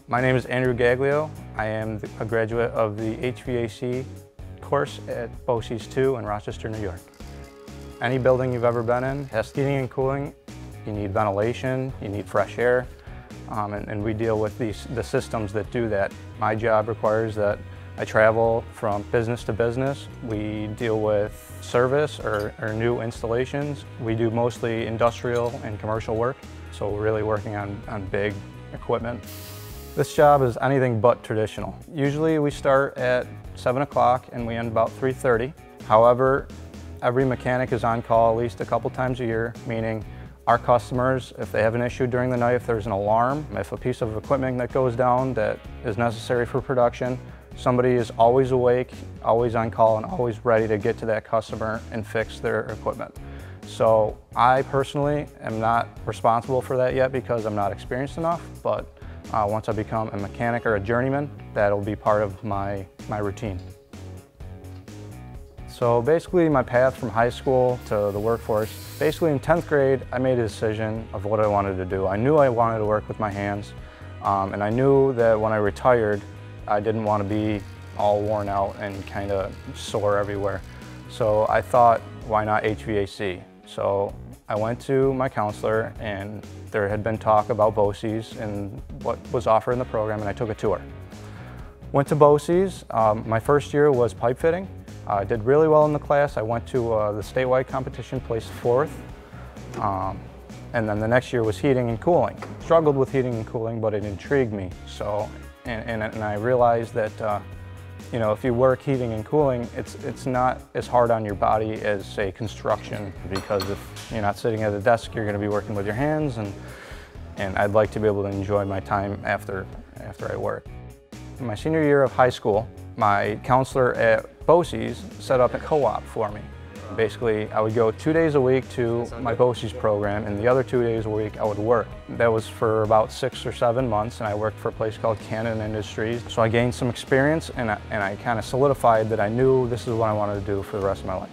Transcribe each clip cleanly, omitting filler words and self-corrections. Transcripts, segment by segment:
My name is Andrew Gaglio. I am a graduate of the HVAC course at BOCES 2 in Rochester, New York. Any building you've ever been in has heating and cooling. You need ventilation, you need fresh air, and we deal with the systems that do that. My job requires that I travel from business to business. We deal with service or new installations. We do mostly industrial and commercial work, so we're really working on big equipment. This job is anything but traditional. Usually we start at 7 o'clock and we end about 3:30. However, every mechanic is on call at least a couple times a year, meaning our customers, if they have an issue during the night, if there's an alarm, if a piece of equipment that goes down that is necessary for production, somebody is always awake, always on call, and always ready to get to that customer and fix their equipment. So I personally am not responsible for that yet because I'm not experienced enough, but once I become a mechanic or a journeyman, that'll be part of my routine. So basically my path from high school to the workforce, basically in 10th grade I made a decision of what I wanted to do. I knew I wanted to work with my hands, and I knew that when I retired I didn't want to be all worn out and kind of sore everywhere. So I thought, why not HVAC? So I went to my counselor and there had been talk about BOCES and what was offered in the program, and I took a tour. Went to BOCES. My first year was pipe fitting. I did really well in the class. I went to the statewide competition, placed 4th. And then the next year was heating and cooling. Struggled with heating and cooling, but it intrigued me. So, and I realized that you know, if you work heating and cooling, it's not as hard on your body as, say, construction, because if you're not sitting at a desk, you're going to be working with your hands, and I'd like to be able to enjoy my time after I work. In my senior year of high school, my counselor at BOCES set up a co-op for me. Basically, I would go 2 days a week to my BOCES program, and the other 2 days a week I would work. That was for about 6 or 7 months, and I worked for a place called Cannon Industries. So I gained some experience, and I kind of solidified that I knew this is what I wanted to do for the rest of my life.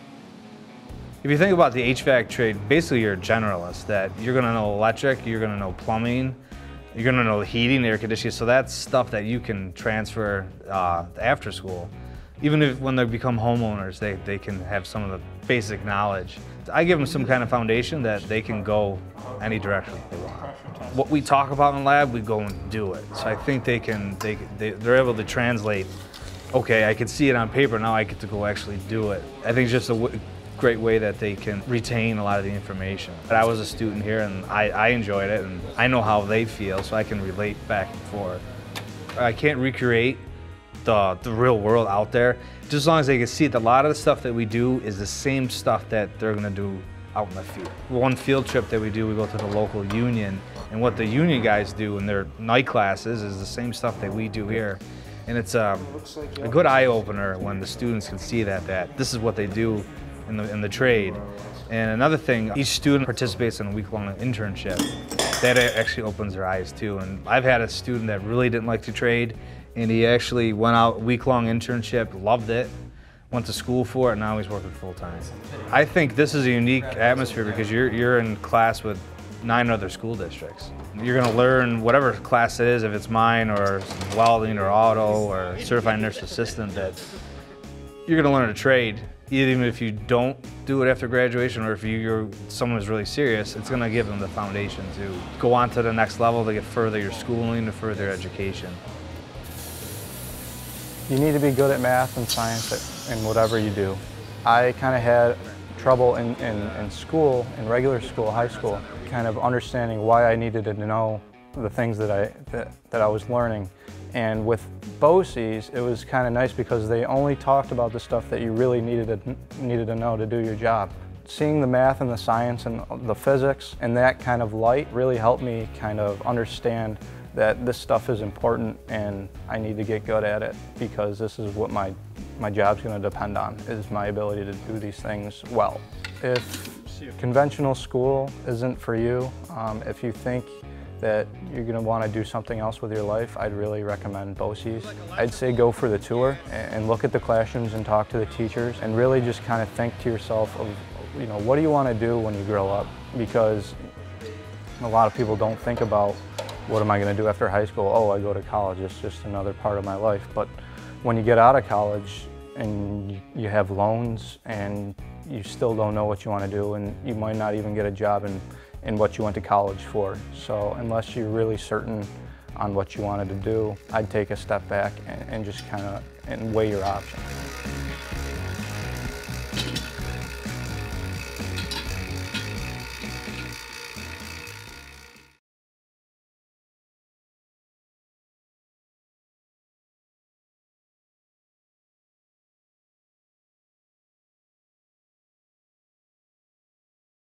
If you think about the HVAC trade, basically you're a generalist, that you're going to know electric, you're going to know plumbing, you're going to know heating, air conditioning, so that's stuff that you can transfer after school. Even if when they become homeowners, they can have some of the basic knowledge. I give them some kind of foundation that they can go any direction they want. What we talk about in lab, we go and do it. So I think they're able to translate, okay, I can see it on paper, now I get to go actually do it. I think it's just a great way that they can retain a lot of the information. But I was a student here and I enjoyed it, and I know how they feel, so I can relate back and forth. I can't recreate the real world out there, just as long as they can see that a lot of the stuff that we do is the same stuff that they're going to do out in the field. One field trip that we do, we go to the local union, and what the union guys do in their night classes is the same stuff that we do here. And it's a good eye-opener when the students can see that this is what they do in the trade. And another thing, each student participates in a week-long internship. That actually opens their eyes too. And I've had a student that really didn't like to trade, and he actually went out week-long internship, loved it, went to school for it, and now he's working full-time. I think this is a unique atmosphere because you're in class with 9 other school districts. You're going to learn whatever class it is, if it's mine or welding or auto or certified nurse assistant, that you're going to learn a trade. Even if you don't do it after graduation, or if you're someone who's really serious, it's going to give them the foundation to go on to the next level, to get further your schooling, to further education. You need to be good at math and science in whatever you do. I kind of had trouble in school, in regular school, high school, kind of understanding why I needed to know the things that I was learning. And with BOCES, it was kind of nice because they only talked about the stuff that you really needed to know to do your job. Seeing the math and the science and the physics in that kind of light really helped me kind of understand that this stuff is important and I need to get good at it, because this is what my job's going to depend on, is my ability to do these things well. If conventional school isn't for you, if you think that you're going to want to do something else with your life, I'd really recommend BOCES. I'd say go for the tour and look at the classrooms and talk to the teachers, and really just kind of think to yourself of, you know, what do you want to do when you grow up? Because a lot of people don't think about what am I going to do after high school? Oh, I go to college. It's just another part of my life. But when you get out of college and you have loans and you still don't know what you want to do, and you might not even get a job in what you went to college for. So unless you're really certain on what you wanted to do, I'd take a step back and just kind of weigh your options.